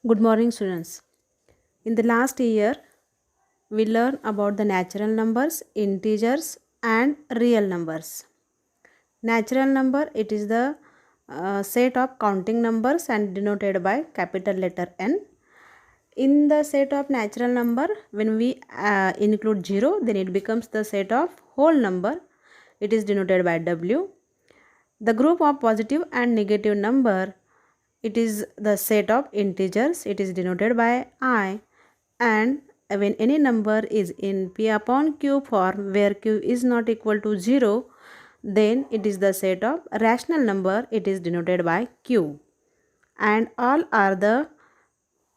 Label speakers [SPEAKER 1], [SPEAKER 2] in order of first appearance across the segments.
[SPEAKER 1] Good morning, students. In the last year, we learned about the natural numbers, integers, and real numbers. Natural number, it is the set of counting numbers and denoted by capital letter N. In the set of natural number, when we include 0, then it becomes the set of whole number. It is denoted by W. The group of positive and negative number, it is the set of integers. It is denoted by I. And when any number is in P upon Q form where Q is not equal to 0, then it is the set of rational number. It is denoted by Q. And all are the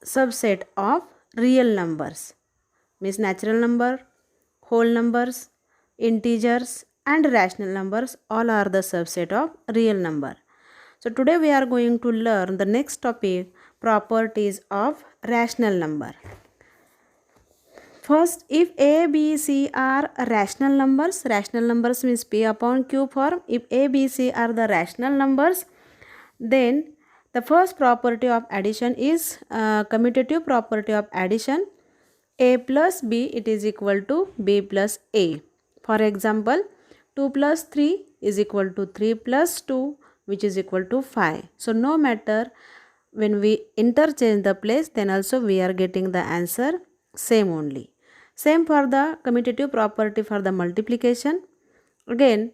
[SPEAKER 1] subset of real numbers, means natural number, whole numbers, integers, and rational numbers, all are the subset of real number. So today we are going to learn the next topic, properties of rational number. First, if A, B, C are rational numbers means P upon Q form. If A, B, C are the rational numbers, then the first property of addition is commutative property of addition. A plus B, it is equal to B plus A. For example, 2 plus 3 is equal to 3 plus 2, which is equal to 5. So no matter when we interchange the place, then also we are getting the answer same only. Same for the commutative property for the multiplication. Again,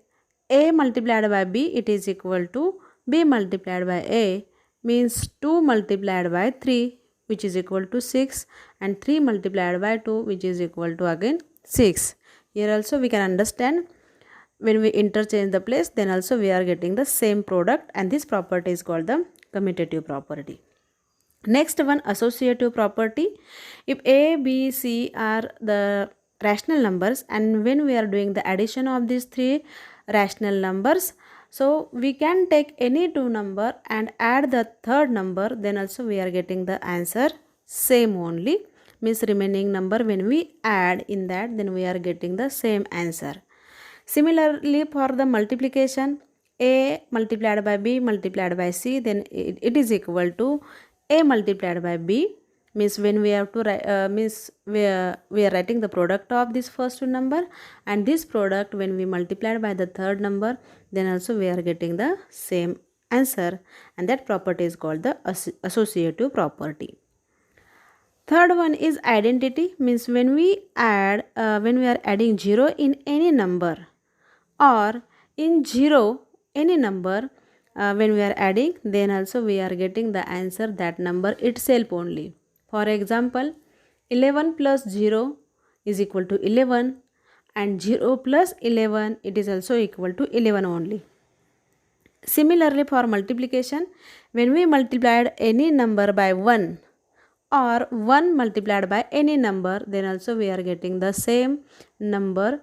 [SPEAKER 1] A multiplied by B, it is equal to B multiplied by A, means 2 multiplied by 3, which is equal to 6, and 3 multiplied by 2, which is equal to again 6. Here also we can understand when we interchange the place, then also we are getting the same product, and this property is called the commutative property. Next one, associative property. If A, B, C are the rational numbers, and when we are doing the addition of these three rational numbers, so we can take any two number and add the third number, then also we are getting the answer same only, means remaining number when we add in that, then we are getting the same answer. Similarly for the multiplication, A multiplied by B multiplied by C, then it is equal to A multiplied by B, means when we have to write, we are writing the product of this first two number, and this product when we multiplied by the third number, then also we are getting the same answer, and that property is called the associative property. Third one is identity, means when we add when we are adding 0 in any number, or in 0 any number, when we are adding, then also we are getting the answer that number itself only. For example, 11 plus 0 is equal to 11, and 0 plus 11, it is also equal to 11 only. Similarly for multiplication, when we multiplied any number by 1 or 1 multiplied by any number, then also we are getting the same number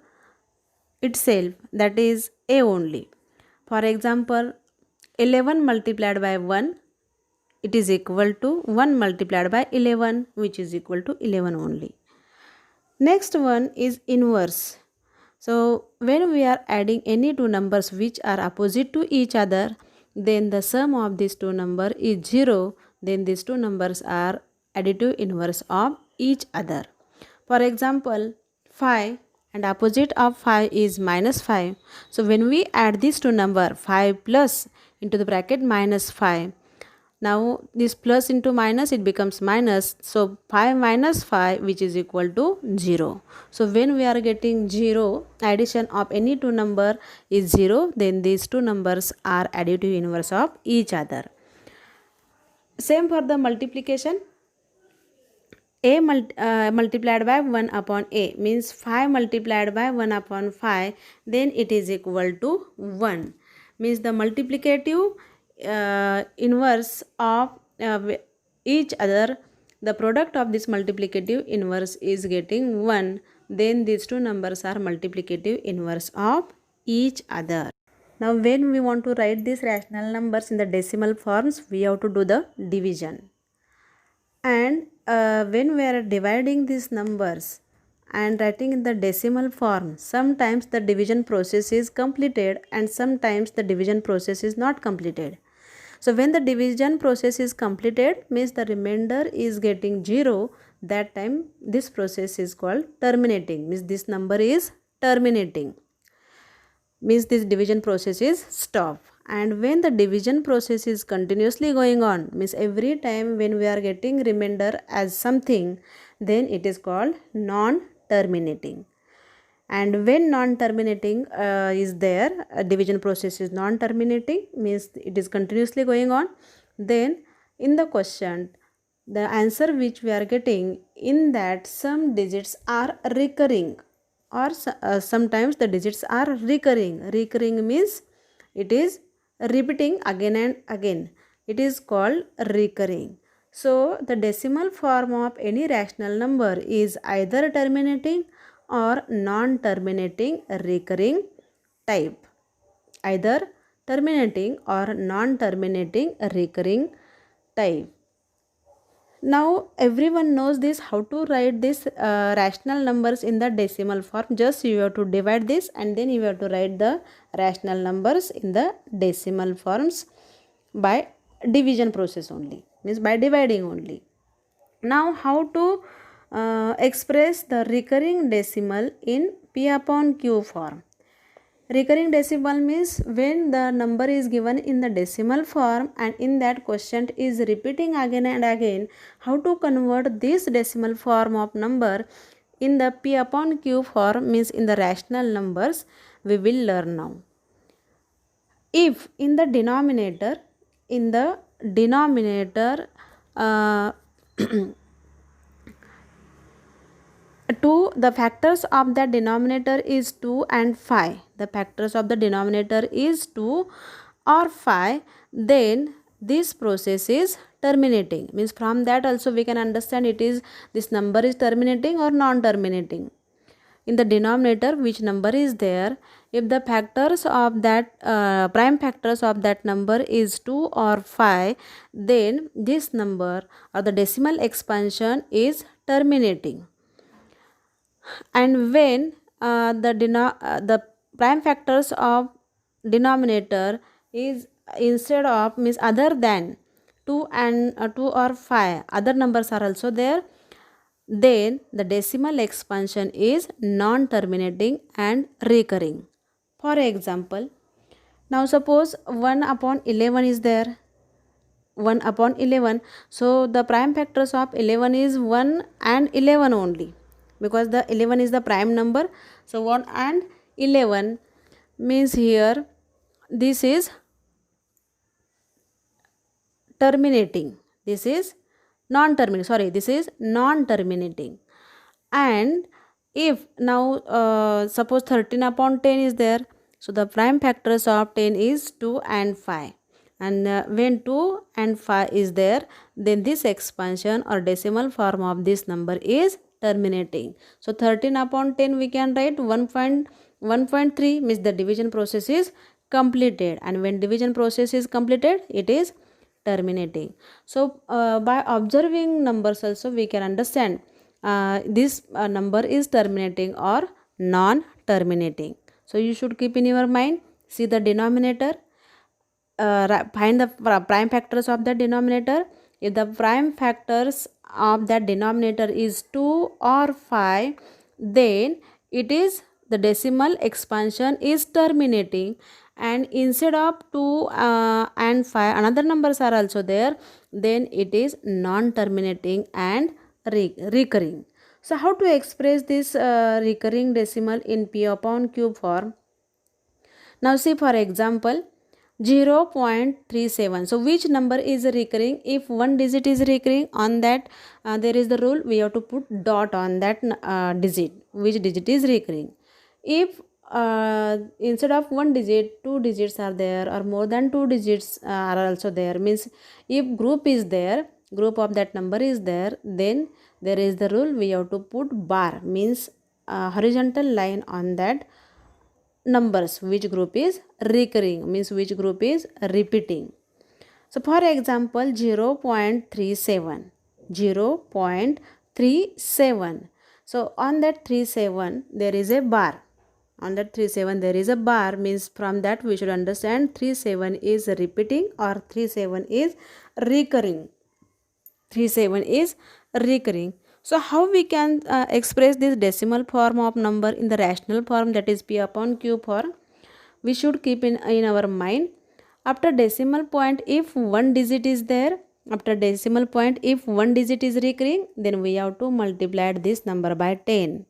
[SPEAKER 1] itself, that is A only. For example, 11 multiplied by 1, it is equal to 1 multiplied by 11, which is equal to 11 only. Next one is inverse. So when we are adding any two numbers which are opposite to each other, then the sum of these two numbers is 0, then these two numbers are additive inverse of each other. For example, 5 and opposite of 5 is minus 5. So when we add these two number, 5 plus into the bracket minus 5, now this plus into minus, it becomes minus, so 5 minus 5, which is equal to 0. So when we are getting 0, addition of any two number is 0, then these two numbers are additive inverse of each other. Same for the multiplication. A multiplied by 1 upon A, means 5 multiplied by 1 upon 5, then it is equal to 1, means the multiplicative inverse of each other, the product of this multiplicative inverse is getting 1, then these two numbers are multiplicative inverse of each other. Now when we want to write these rational numbers in the decimal forms, we have to do the division. And when we are dividing these numbers and writing in the decimal form, sometimes the division process is completed and sometimes the division process is not completed. So when the division process is completed, means the remainder is getting 0, that time this process is called terminating, means this number is terminating, means this division process is stop. And when the division process is continuously going on, means every time when we are getting remainder as something, then it is called non-terminating. And when non-terminating is there, division process is non-terminating, means it is continuously going on, then in the question the answer which we are getting, in that some digits are recurring, or sometimes the digits are recurring means it is repeating again and again, it is called recurring. So the decimal form of any rational number is either terminating or non-terminating recurring type, either terminating or non-terminating recurring type. Now everyone knows this, how to write this rational numbers in the decimal form. Just you have to divide this and then you have to write the rational numbers in the decimal forms by division process only, means by dividing only. Now how to express the recurring decimal in P upon Q form. Recurring decimal means when the number is given in the decimal form and in that quotient is repeating again and again, how to convert this decimal form of number in the P upon Q form, means in the rational numbers, we will learn now. If in the denominator uh, 2, the factors of the denominator is 2 and 5, the factors of the denominator is 2 or 5, then this process is terminating, means from that also we can understand it is, this number is terminating or non-terminating. In the denominator which number is there, if the factors of that prime factors of that number is 2 or 5, then this number or the decimal expansion is terminating. And when the prime factors of denominator is instead of, means other than 2 and 2 or 5, other numbers are also there, then the decimal expansion is non-terminating and recurring. For example, now suppose 1 upon 11 is there, 1 upon 11, so the prime factors of 11 is 1 and 11 only, because the 11 is the prime number. So 1 and 11 means here this is terminating, this is non-terminating, sorry, this is non-terminating. And if now suppose 13 upon 10 is there, so the prime factors of 10 is 2 and 5, and when 2 and 5 is there, then this expansion or decimal form of this number is terminating. So 13 upon 10 we can write 1.3, means the division process is completed, and when division process is completed, it is terminating. So by observing numbers also we can understand this number is terminating or non-terminating. So you should keep in your mind, see the denominator, find the prime factors of the denominator. If the prime factors of that denominator is 2 or 5, then it is the decimal expansion is terminating, and instead of 2 and 5 another numbers are also there, then it is non-terminating and recurring. So how to express this recurring decimal in P upon Q form? Now see, for example, 0.37. So which number is recurring? If one digit is recurring, on that there is the rule, we have to put dot on that digit, which digit is recurring. If instead of one digit, two digits are there, or more than two digits are also there, means if group is there, group of that number is there, then there is the rule, we have to put bar, means horizontal line on that numbers, which group is recurring, means which group is repeating. So for example, 0.37, 0.37. So on that 37 there is a bar, On that 37 there is a bar, means from that we should understand 37 is repeating or 37 is recurring. 37 is recurring. So how we can express this decimal form of number in the rational form, that is p upon q form? We should keep in our mind, after decimal point if one digit is there, after decimal point if one digit is recurring, then we have to multiply this number by 10.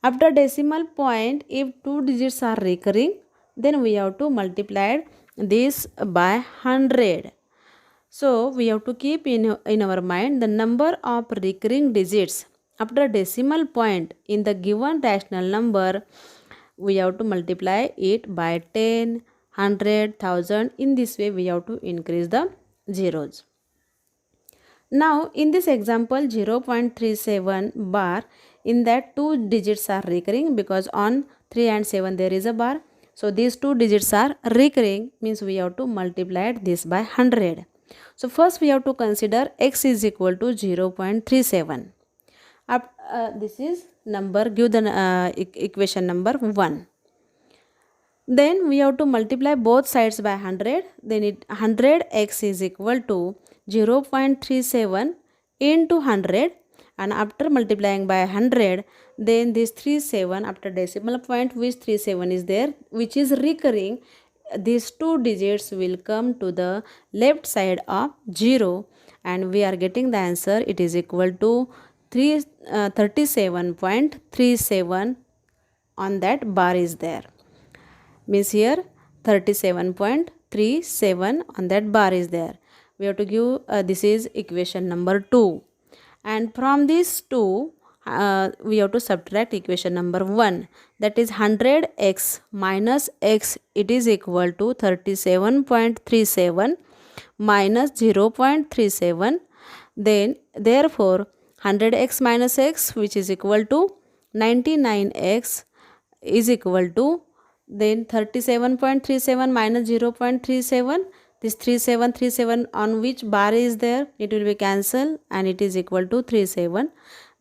[SPEAKER 1] After decimal point if two digits are recurring, then we have to multiply this by 100. So we have to keep in our mind the number of recurring digits after decimal point in the given rational number. We have to multiply it by 10, 100, 1000. In this way we have to increase the zeros. Now in this example 0.37 bar, in that two digits are recurring because on 3 and 7 there is a bar. So these two digits are recurring, means we have to multiply this by 100. So first we have to consider x is equal to 0.37. This is number, give the equation number 1. Then we have to multiply both sides by 100. Then 100x is equal to 0.37 into 100. And after multiplying by 100, then this 37 after decimal point which 37 is there, which is recurring, these two digits will come to the left side of 0, and we are getting the answer. It is equal to 37.37 on that bar is there. Means here 37.37 on that bar is there. We have to give this is equation number 2, and from this 2 we have to subtract equation number 1, that is 100x minus x, it is equal to 37.37 minus 0.37. Then therefore 100x minus x, which is equal to 99x, is equal to then 37.37 minus 0.37. This 3737 on which bar is there, it will be cancelled and it is equal to 37.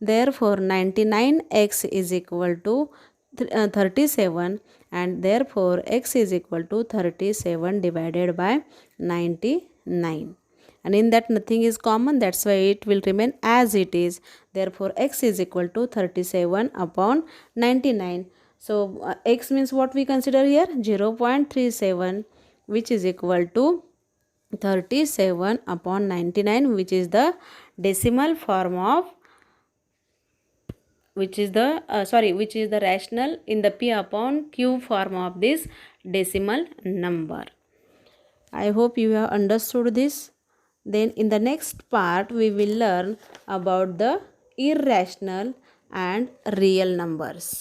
[SPEAKER 1] Therefore 99x is equal to 37, and therefore x is equal to 37 divided by 99. And in that nothing is common, that's why it will remain as it is. Therefore x is equal to 37 upon 99. So x means what we consider here, 0.37, which is equal to 37 upon 99, which is the decimal form of, which is the rational in the p upon q form of this decimal number. I hope you have understood this. Then in the next part we will learn about the irrational and real numbers.